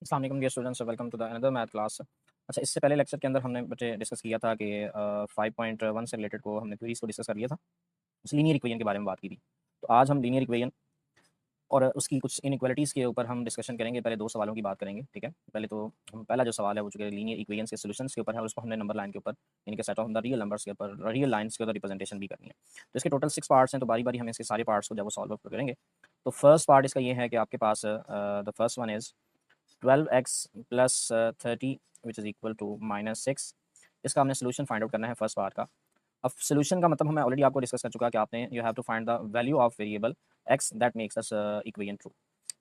अस्सलाम वालेकुम dear students, welcome to the another math class. अच्छा, इससे पहले लेक्चर के अंदर हमने बच्चे डिस्कस किया था कि 5.1 से रिलेटेड को हमने क्वेरीज को डिस्कस कर लिया था। उस लीनियर इक्वेशन के बारे में बात की थी। तो आज हम लीनियर इक्वेशन और उसकी कुछ इनइक्वालिटीज़ के ऊपर हम डिस्कशन करेंगे। पहले दो सवालों की बात करेंगे, ठीक है। पहले तो हम पहला जो सवाल है वो चूँकि लीनियर इक्वेशंस के सॉल्यूशंस के ऊपर है और उसको हमने नंबर लाइन के ऊपर, यानी कि set of the real numbers के ऊपर, रियल लाइन्स के ऊपर रिप्रेजेंटेशन भी करनी है। तो इसके टोटल 6 पार्ट्स हैं, तो बारी-बारी हम इसके सारे पार्ट्स को जब वो सॉल्व अप करेंगे। तो फर्स्ट पार्ट इसका ये है कि आपके पास the first one is 12x plus 30 which is equal to -6। इसका हमने सोल्यूशन फाइंड आउट करना है फर्स्ट पार्ट का। अब सोल्यूशन का मतलब मैं ऑलरेडी आपको डिस्कस कर चुका कि आपने you have to find the value of variable x that makes us equation true.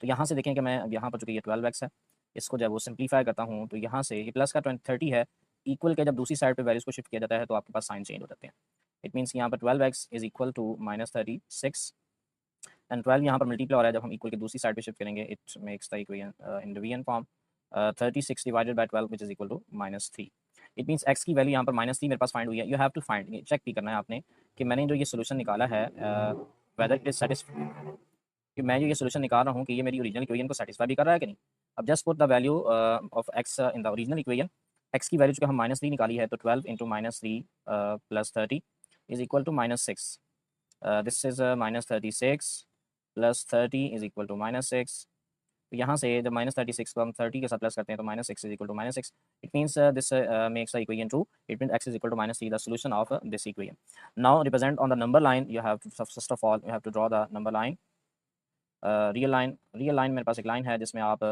तो यहाँ से देखें कि मैं अब यहाँ पर चूँकि ये 12x है, इसको जब वो सिंप्लीफाई करता हूँ तो यहाँ से ये प्लस का 30 है, इक्वल के जब दूसरी साइड पे वैल्यूज़ को शिफ्ट किया जाता है तो आपके पास साइन चेंज हो जाते हैं। इट मीन्स यहाँ पर 12x is equal to -36 and 12 यहाँ पर मल्टीप्लाई हो रहा है, जब हम इक्वल की दूसरी साइड पे शिफ्ट करेंगे it makes the equation in division form 36 divided by 12 which is equal to -3। It means x की वैल्यू यहाँ पर -3 मेरे पास फाइंड हुई है। You have to find, check भी करना है आपने कि मैंने जो ये सोल्यूशन निकाला है वेदर इट इज सेटिस्फाई, कि मैं जो ये सोल्यूशन निकाल रहा हूँ कि ये मेरी ओरिजिनल इक्वेशन को सेटिस्फाई भी कर रहा है कि नहीं। अब just put the value of x in the original equation. x की वैल्यू जो हम -3 निकाली है, तो 12 into -3 plus 30 is equal to -6। This is -36 plus 30 is equal to -6। तो यहाँ से जब -36 को हम 30 के साथ प्लस करते हैं तो -6 is equal to -6। It means this makes the equation true. It means x is equal to -3 the solution of this equation. Now represent on the number line, you have to first of all you have to draw the number line. Real line मेरे पास एक line है जिसमें आप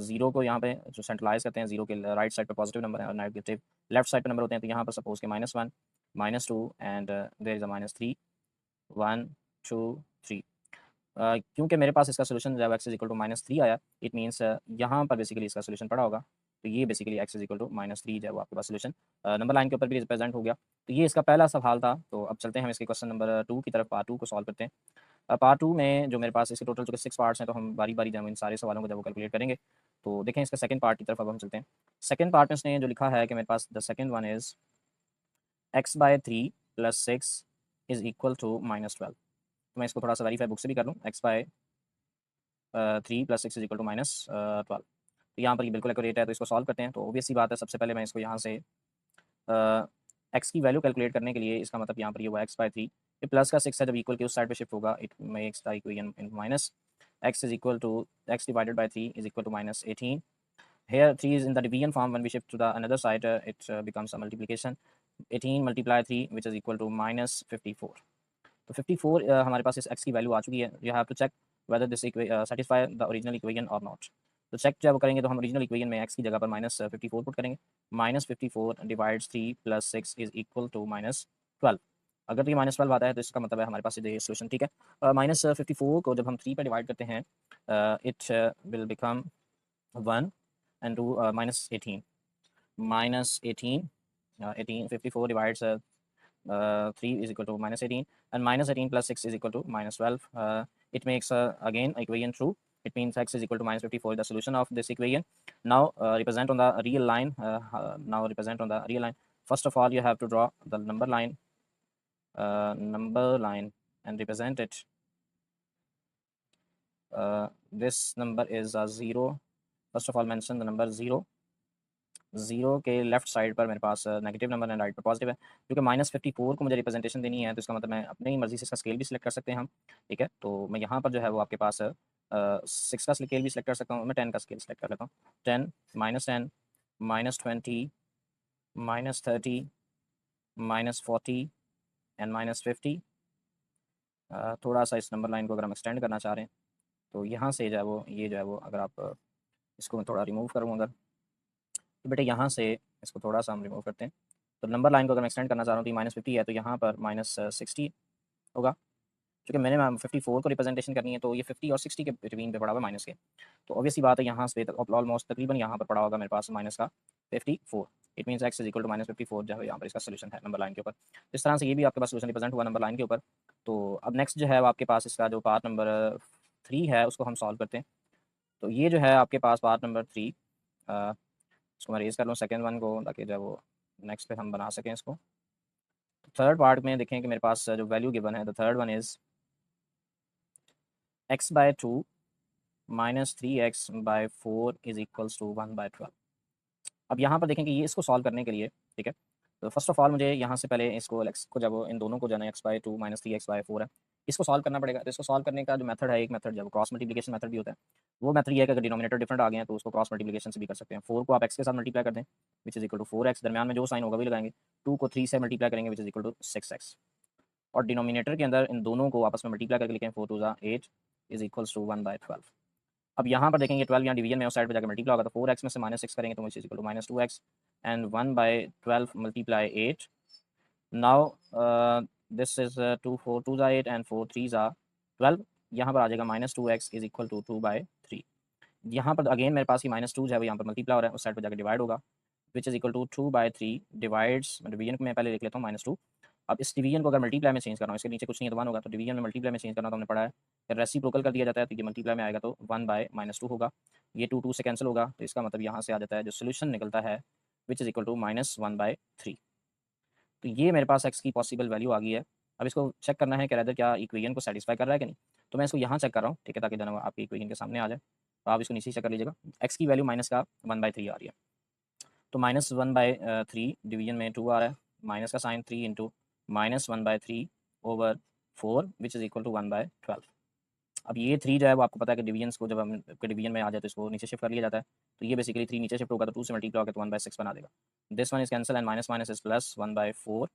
zero को यहाँ पे जो सेंट्रलाइज करते हैं, जीरो के राइट साइड पे पॉजिटिव नंबर है और नेगेटिव लेफ्ट साइड पे नंबर होते हैं। तो यहाँ पर सपोज के -1 -2 एंड देयर इज अ -3 1 2 3। क्योंकि मेरे पास इसका सोल्यूशन जब x इज इक्वल टू -3 आया, इट मीन्स यहाँ पर बेसिकली इसका सोल्यूशन पड़ा होगा। तो ये basically x is equal to -3 जो है वो आपके पास सोल्यूशन नंबर लाइन के ऊपर भी रिप्रेजेंट हो गया। तो ये इसका पहला सवाल था। तो अब चलते हैं हम इसके क्वेश्चन नंबर 2 की तरफ, पार्ट 2 को सॉल्व करते हैं। पार्ट 2 में जो मेरे पास इसके टोटल जो 6 पार्ट्स हैं, तो हम बारी-बारी जब इन सारे सवालों को जब वो कैलकुलेट करेंगे, तो देखें इसका सेकंड पार्ट की तरफ अब हम चलते हैं। सेकंड पार्ट में इसने जो लिखा है कि मेरे पास the second one is x/3 + 6 is equal to -12। तो मैं इसको थोड़ा सा वेरीफाई बुक से भी कर लूँ। x/3 + 6 is equal to -12। तो यहाँ पर ये बिल्कुल एक्यूरेट है, तो इसको सॉल्व करते हैं। तो ऑब्वियस सी बात है, सबसे पहले मैं इसको यहाँ से x की वैल्यू कैलकुलेट करने के लिए, इसका मतलब यहाँ पर ये हुआ x/3, ये प्लस का 6 है, जब इक्वल के उस साइड पे शिफ्ट होगा it makes the equation in minus. x is equal to x divided by 3 is equal to -18। Here 3 is in the division form. When we shift to the another side, it becomes a multiplication. 18 multiply 3 which is equal to -54. तो 54 हमारे पास इस x की value आ चुकी है। You have to check whether this satisfy the original equation or not। तो check जब करेंगे तो हम ओरिजिनल इक्वेशन में x की जगह पर -54 पुट करेंगे। -54 डिवाइड्स 3 + 6 इज इक्वल टू -12। अगर तो ये -12 आता है तो इसका मतलब है हमारे पास ये सोल्यूशन ठीक है। -54 को जब हम 3 पे डिवाइड करते हैं, it will become 1 and to -18 -18 18 54 divides 3 is equal to -18 and -18 plus 6 is equal to -12. It makes again equation true. It means x is equal to -54 the solution of this equation. Now represent on the real line. Now represent on the real line. First of all, you have to draw the number line and represent it. This number is a 0. First of all, mention the number 0। 0 के left side पर मेरे पास negative number है, right पर positive है। क्योंकि -54 को मुझे representation देनी है, तो इसका मतलब मैं अपनी मर्ज़ी से इसका स्केल भी सिलेक्ट कर सकते हैं हम, ठीक है। तो मैं यहाँ पर जो है वो आपके पास 6 का स्केल भी सिलेक्ट कर सकता हूँ, मैं 10 का स्केल सिलेक्ट कर लेता हूँ। 10 -10 -20 -30 -40 एंड -50। थोड़ा सा इस नंबर लाइन को अगर हम एक्सटेंड करना चाह रहे हैं, तो यहाँ से जो है वो ये जो है वो अगर आप इसको मैं थोड़ा रिमूव करूँ अगर, तो बेटा यहाँ से इसको थोड़ा सा हम रिमूव करते हैं। तो नंबर लाइन को अगर मैं एक्सटेंड करना चाह रहा हूँ तो ये -50 है, तो यहाँ पर -60 होगा। क्योंकि मैंने 54 को रिप्रेजेंटेशन करनी है, तो ये 50 और 60 के बिटवीन पे पड़ा हुआ है माइनस के। तो ऑब्वियस सी बात है, यहाँ से ऑलमोस्ट तकरीबन यहाँ पर पड़ा होगा मेरे पास माइनस का 54। It means x is equal to -54 जो है यहाँ पर इसका सोल्यूशन है नंबर लाइन के ऊपर। इस तरह से ये भी आपके पास सोल्यूशन रिप्रेजेंट हुआ नंबर लाइन के ऊपर। तो अब नेक्स्ट जो है वो आपके पास इसका जो पार्ट नंबर 3 है उसको हम सॉल्व करते हैं। तो ये जो है आपके पास पार्ट नंबर 3, इसको मैं रेज कर लूँ सेकेंड वन को, ताकि जो है वो नेक्स्ट पे हम बना सकें इसको। थर्ड पार्ट में देखें कि मेरे पास जो वैल्यू गिवन है, the third one is x/2 minus 3x by 4 is equals to 1/12। अब यहाँ पर देखें कि ये इसको सॉल्व करने के लिए, ठीक है, तो फर्स्ट ऑफ ऑल मुझे यहाँ से पहले इसको x को जब इन दोनों को जो है x/2 माइनस 3x/4 है, इसको सॉल्व करना पड़ेगा। तो इसको सॉल्व करने का जो मेथड है, एक मेथड जब क्रॉस मल्टीप्लिकेशन मेथड भी होता है, वो मेथड ये है कि अगर डिनोमिनेटर डिफरेंट आ गए हैं तो उसको क्रॉस मल्टीप्लिकेशन से भी कर सकते हैं। 4 को आप x के साथ मल्टीप्लाई कर दें विच इज इक्वल टू 4x, दरमियान में जो साइन होगा भी लगाएंगे। 2 को 3 से मल्टीप्लाई करेंगे विच इज इक्वल टू 6x, और डिनोमिनेटर के अंदर इन दोनों को आपस में मल्टीप्लाई करके लिखें 4 2 8 इज इक्वल्स टू 1/12। अब यहाँ पर देखेंगे 12 यहाँ डिवीजन में उस साइड पर जाकर मल्टीप्लाई होगा, तो 4x में से -6 करेंगे तो which is equal to -2x and 1/12 multiply 8। Now this is 2 4 2 8 and 4 3 12। यहाँ पर आ जाएगा -2x इज इक्वल टू 2/3। यहाँ पर अगेन मेरे पास ही -2 जो है वो यहाँ पर मल्टीप्लाई हो रहा है, उस साइड पर जाकर डिवाइड होगा which is equal to 2/3 divides, division को मैं पहले लिख लेता हूँ -2। अब इस डिवीजन को अगर मल्टीप्लाई में चेंज करना हो, इसके नीचे कुछ नहीं है तो 1 होगा, तो डिवीजन में मल्टीप्लाई में चेंज करना तो हमने पढ़ा है कि रेसिप्रोकल कर दिया जाता है, तो ये मल्टीप्लाई में आएगा तो 1/-2 होगा। ये 2 2 से कैंसिल होगा, तो इसका मतलब यहाँ से आ जाता है जो सोल्यूशन निकलता है विच इज इक्वल टू -1/3। तो ये मेरे पास x की पॉसिबल वैल्यू आ गई है। अब इसको चेक करना है कि रेदर क्या इक्वेशन को सेटिस्फाई कर रहा है कि नहीं। तो मैं इसको यहाँ चेक कर रहा हूँ, ठीक है, ताकि जो आपकी इक्वेशन के सामने आ जाए। तो आप इसको नीचे चेक कर लीजिएगा, x की वैल्यू माइनस का 1/3 आ रही है, तो -1/3 डिवीजन में 2 आ रहा है, माइनस का sign 3 into -1/3 over 4 which is equal to 1/12। अब ये 3 जो है वो आपको पता है कि डिवीजन को जब हम डिवीजन में आ जाए तो इसको नीचे शिफ्ट कर लिया जाता है। तो ये बेसिकली 3 नीचे शिफ्ट होगा तो 2 से मल्टीप्लाई होकर तो 1/6 बना देगा। This one is cancel and minus minus is plus 1/4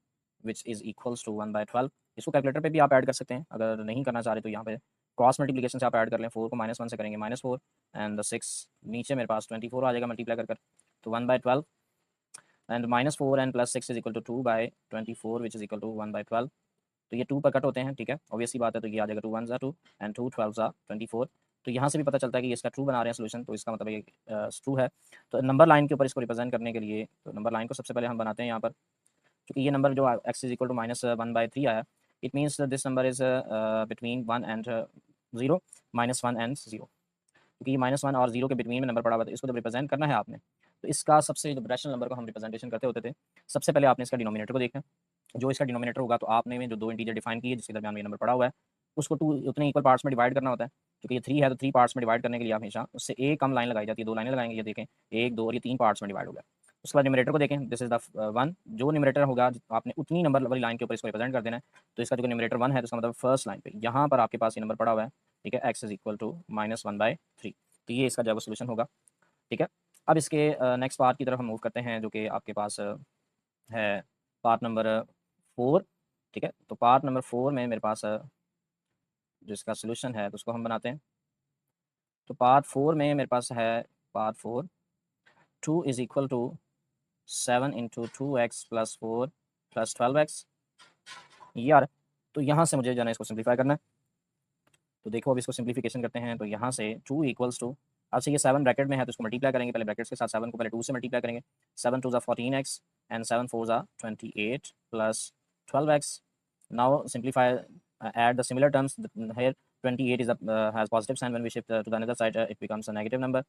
which is equals to 1/12। इसको कैलकुलेटर पे भी आप ऐड कर सकते हैं, अगर नहीं करना चाह रहे तो यहाँ पे क्रॉस मल्टीप्लिकेशन से आप ऐड कर लें। 4 को -1 से करेंगे -4 एंड द 6 नीचे मेरे पास 24 आ जाएगा मल्टीप्लाई कर तो 1/12 and -4 and +6 is equal to 2/24 which is equal to 1/12। तो ये 2 पर कट होते हैं, ठीक है, ऑब्वियस सी बात है। तो ये आ जाएगा 2 1 2 एंड 2 12 24। तो यहाँ से भी पता चलता है कि इसका ट्रू बना रहे हैं सोल्यूशन, तो इसका मतलब ये ट्रू है। तो नंबर लाइन के ऊपर इसको रिप्रेजेंट करने के लिए, तो नंबर लाइन को सबसे पहले हम बनाते हैं यहाँ पर, क्योंकि ये नंबर जो x इज इक्वल टू -1/3 आया, it means this number is between 1 and 0, -1 and 0, क्योंकि ये -1 और 0 के बिटवीन में नंबर पड़ा हुआ था। इसको जब रिप्रेजेंट करना है आपने, तो इसका सबसे जब रैशनल नंबर को हम रिप्रेजेंटेशन करते होते थे, सबसे पहले आपने इसका डिनोमिनेटर को देखना। जो इसका डिनोमिनेटर होगा, तो आपने में जो 2 इंटीजर डिफाइन किए जिसके दरमियान में नंबर पड़ा हुआ है, उसको 2 उतने इक्वल पार्ट्स में डिवाइड करना होता है। क्योंकि ये 3 है तो 3 पार्ट्स में डिवाइड करने के लिए आप हमेशा उससे एक कम लाइन लगाई जाती है। 2 लाइनें लगाएंगे, ये देखें 1 2 और ये 3 पार्ट्स में डिवाइड हो गया। उसके बाद न्यूमरेटर को देखें, दिस इज द 1, जो न्यूमरेटर होगा आपने उतनी नंबर वाली लाइन के ऊपर इसको रिप्रेजेंट कर देना है। तो इसका जो न्यूमरेटर 1 है, तो इसका मतलब फर्स्ट लाइन पे यहाँ पर आपके पास ये नंबर पड़ा हुआ है, ठीक है, x इज इक्वल टू -1/3। तो ये इसका जवाब सोल्यूशन होगा, ठीक है। अब इसके नेक्स्ट पार्ट की तरफ हम मूव करते हैं, जो कि आपके पास है पार्ट नंबर 4, ठीक है। तो पार्ट नंबर 4 में मेरे पास जो इसका सोल्यूशन है तो उसको हम बनाते हैं। तो पार्ट 4 में मेरे पास है part 4, 2 is equal to 7 into 2x plus 4 plus 12x, ये आ रहा है। तो यहाँ से मुझे जो है इसको सिंप्लीफाई करना है। तो देखो अब इसको सिंप्लीफिकेशन करते हैं, तो यहाँ से 2 इक्वल्स टू, अब से ये 7 ब्रैकेट में है तो इसको मल्टीप्लाई करेंगे, पहले ब्रैकेट्स के साथ 7 को पहले 2 से मल्टीप्लाई करेंगे। 7 2 14x and 7 4 28 plus 12x। Now simplify, add the similar terms here. 28 is has positive sign. When we shift to the another side, it becomes a negative number.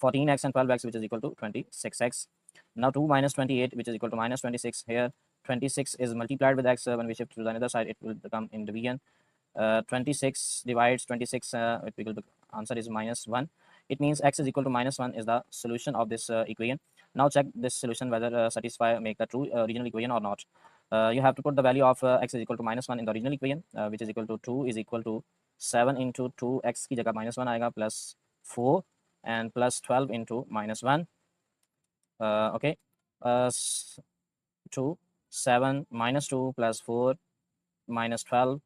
14x and 12x, which is equal to 26x. Now 2 minus 28, which is equal to -26. Here 26 is multiplied with x. When we shift to the another side, it will become in division. 26 divides 26, it will answer is -1. It means x is equal to -1 is the solution of this equation. Now check this solution whether satisfy make the true original equation or not. You have to put the value of x is equal to -1 in the original equation, which is equal to 2 is equal to 7 into 2x की जगह -1 आएगा plus 4 and plus 12 into -1. Okay, 2 7 -2 plus 4 minus 12,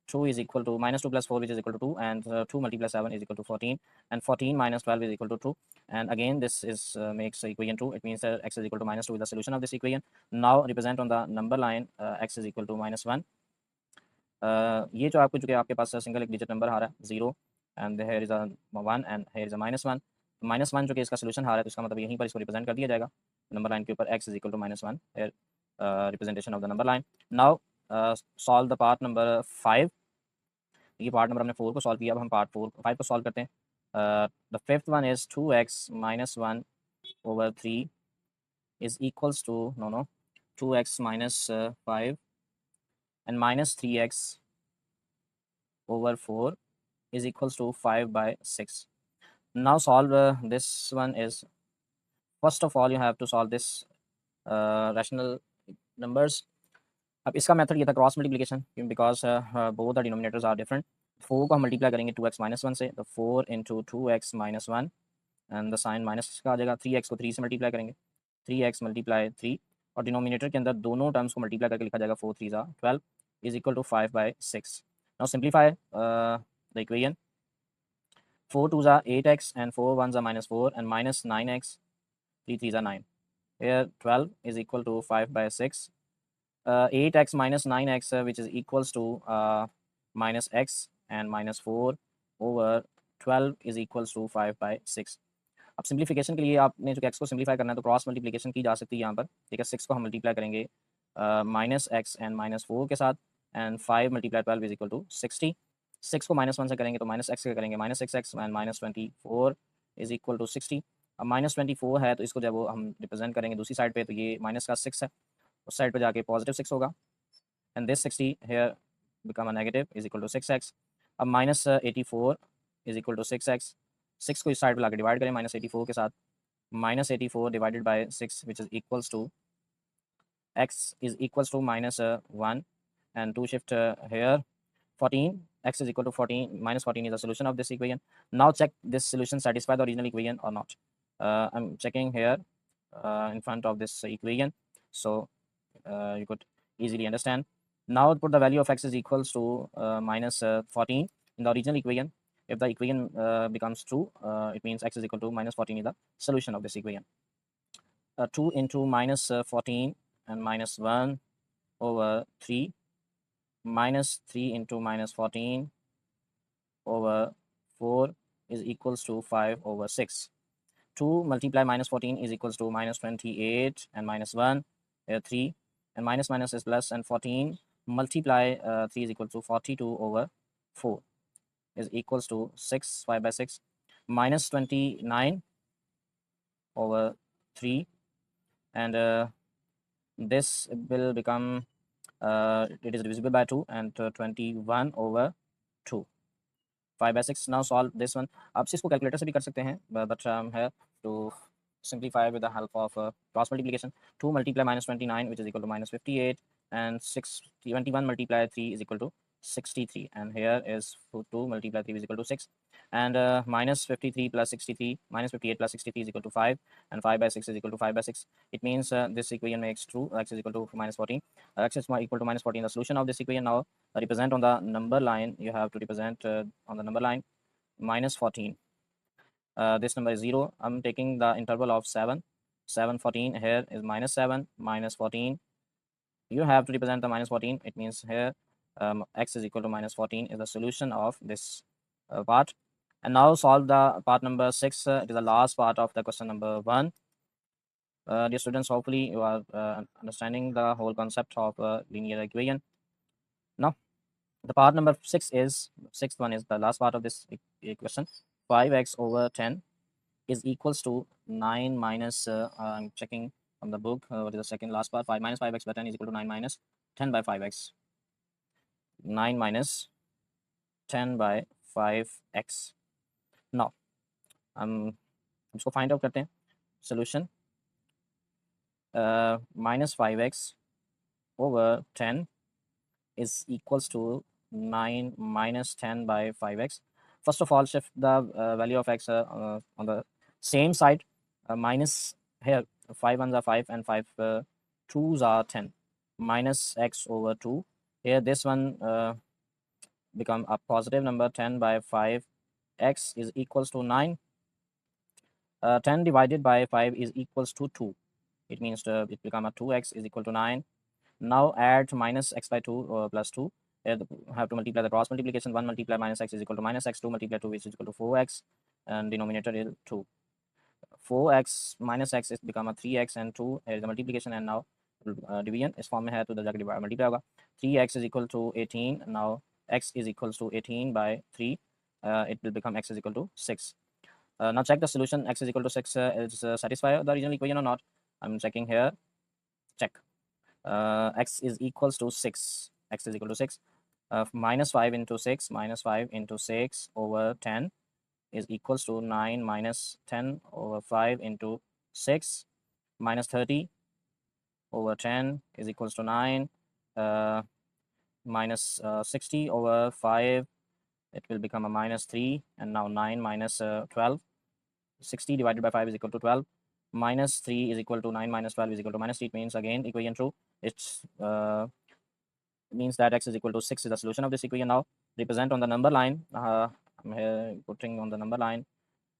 2 is equal to -2 plus 4, which is equal to 2, and 2 multiplied 7 is equal to 14, and 14 minus 12 is equal to 2. And again this is makes equation 2. It means that x is equal to -2 is the solution of this equation. Now represent on the number line x is equal to -1. ये जो आपको, जो कि आपके पास single एक digit number आ रहा है 0 and here is a 1 and here is a -1। -1 जो कि इसका सोल्यूशन आ रहा है, तो इसका मतलब यहीं पर इसको रिप्रेजेंट कर दिया जाएगा नंबर लाइन के ऊपर, x is equal to -1 here representation of the number line. Now solve the part number 5। ये पार्ट नंबर हमने 4 को सॉल्व किया, अब हम पार्ट 5 को सॉल्व करते हैं। The fifth one is 2x minus 1 over 3 is equals to, no 2x minus 5 and minus 3x over 4 is equals to 5/6. Now solve this one is, first of all you have to solve this rational numbers. अब इसका method ये था cross multiplication, because both the denominators are different. 4 को हम multiply करेंगे 2x minus one से, तो 4 into 2x minus one, and the sign minus का आ जाएगा। 3x को 3 से मल्टीप्लाई करेंगे, 3x मल्टीप्लाई 3, और डिनोमिनेटर के अंदर दोनों टर्म्स को मल्टीप्लाई करके लिखा जाएगा 4 3 ज़ा 12 is equal to 5/6। Now simplify the equation, 4 2 ज़ा 8x and 4 1 ज़ा -4 and minus 9x, 3 3 ज़ा 9। Here 12 is equal to 5/6. 8x minus 9x which is equals to minus x and minus 4 over 12 is equals to 5/6। अब simplification के लिए आपने जो x को simplify करना है तो क्रॉस मल्टीप्लिकेशन की जा सकती है यहाँ पर, ठीक है। 6 को हम मल्टीप्लाई करेंगे माइनस एक्स एंड माइनस 4 के साथ, and 5 multiply 12 is equal to 60। 6 को -1 से करेंगे तो माइनस एक्स से करेंगे -6x and -24 is equal to 60। अब -24 है तो इसको जब वो हम रिप्रेजेंट करेंगे दूसरी साइड पे, तो ये माइनस का 6 है, उस साइड पे जाके पॉजिटिव 6 होगा, and this 60 here become a negative is equal to 6x। अब -84 इज इक्वल टू 6x। 6 को इस साइड पे लाके डिवाइड करें -84 के साथ, -84 divided by 6 which is equals to x is equals to -1, and to shift here 14, x is equal to 14, -14 is the solution of this equation. Now check this solution satisfy the original equation or not. I'm checking here in front of this equation, so you could easily understand. Now put the value of x is equals to -14 in the original equation. If the equation becomes true, it means x is equal to -14 is the solution of this equation. 2 into -14 and -1 over 3, -3 into -14 over 4 is equals to 5/6. 2 multiply -14 is equals to -28 and -1, 3, and minus minus is plus, and 14 multiply 3 is equal to 42/4 is equals to 6, 5/6, -29 over 3, and this will become it is divisible by 2, and 21/2, 5/6। Now solve this one। आप इसको calculator से भी कर सकते हैं, but here to simplify with the help of cross multiplication। 2 multiply -29 which is equal to -58, and 21 multiply 3 is equal to 63, and here is 2 multiply 3 is equal to 6, and -53 plus 63, -58 plus 63 is equal to 5, and 5/6 is equal to 5/6। It means this equation makes true, x is equal to -14, x is equal to -14, the solution of this equation. Now represent on the number line, you have to represent on the number line -14. This number is 0. I'm taking the interval of 7, 7, 14. Here is -7, -14. You have to represent the -14. It means here x is equal to -14 is the solution of this part. And now solve the part number 6. It is the last part of the question number 1. Dear students, hopefully you are understanding the whole concept of linear equation. Now, the part number 6 is, sixth one is the last part of this equation. 5x over 10 is equals to 9 minus, I'm checking from the book, what is the second last part, 5 minus 5x by 10 is equal to 9 minus 10 by 5x. 9 minus 10 by 5x. Now, इसको find out करते हैं। Solution, minus 5x over 10 is equals to 9 minus 10 by 5x. First of all, shift the value of x on the same side. Minus here, 5 ones are 5 and 5 twos are 10. Minus x over 2. Here this one become a positive number, 10 by 5 x is equals to 9. 10 divided by 5 is equals to 2. It means it become a 2x is equal to 9. Now add minus x by 2 plus 2. Have to multiply the cross multiplication. 1 multiply minus x is equal to minus x. 2 multiply 2 is equal to 4x, and denominator is 2. 4x minus x is become a 3x, and 2 is the multiplication, and now division is form में है तो इधर जाके multiply होगा। 3x is equal to 18. Now x is equals to 18 by 3. It will become x is equal to 6. Now check the solution. X is equal to 6 is satisfy the original equation or not. I'm checking here. Check. X is equals to 6. X is equal to 6. Minus 5 into 6, minus 5 into 6 over 10 is equals to 9 minus 10 over 5 into 6 minus 30 over 10 is equals to 9 minus 60 over 5, it will become a minus 3, and now 9 minus 12, 60 divided by 5 is equal to 12, minus 3 is equal to 9 minus 12 is equal to minus 3. It means again equation true. It's means that x is equal to 6 is the solution of this equation. Now represent on the number line. I'm here putting on the number line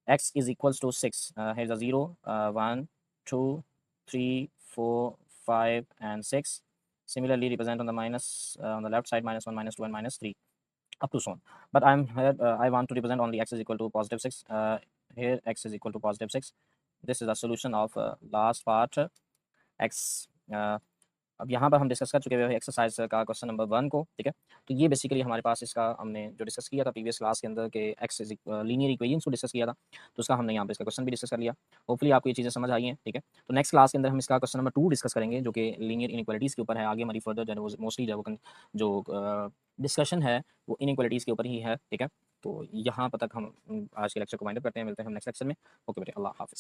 x is equals to 6. Here's a 0, 1, 2, 3, 4, 5, and 6. Similarly, represent on the minus on the left side -1, -2, and -3, up to so on. But I'm here. I want to represent only x is equal to positive 6. Here x is equal to positive 6. This is the solution of last part x. अब यहाँ पर हम discuss कर चुके हुए हैं exercise का question number 1 को, ठीक है। तो ये बेसिकली हमारे पास इसका हमने जो डिस्कस किया था प्रीवियस क्लास के अंदर के एक्स लीनियर इक्वेशंस को डिस्कस किया था, तो उसका हमने यहाँ पे इसका क्वेश्चन भी डिस्कस कर लिया। होपफुली आपको ये चीज़ें समझ आई हैं, ठीक है। तो नेक्स्ट क्लास के अंदर हम इसका क्वेश्चन नंबर 2 डिस्कस करेंगे, जो कि लीनियर इनइक्वालिटीज़ के ऊपर है। आगे हमारी फर्दर जो मोस्टली जो डिस्कशन है वो इनइक्वालिटीज़ के ऊपर ही है, ठीक है। तो यहाँ पर तक हम आज के लेक्चर को वाइंड अप करते हैं। मिलते हैं हम नेक्स्ट लेक्चर में। ओके बेटे, अल्लाह हाफिज़।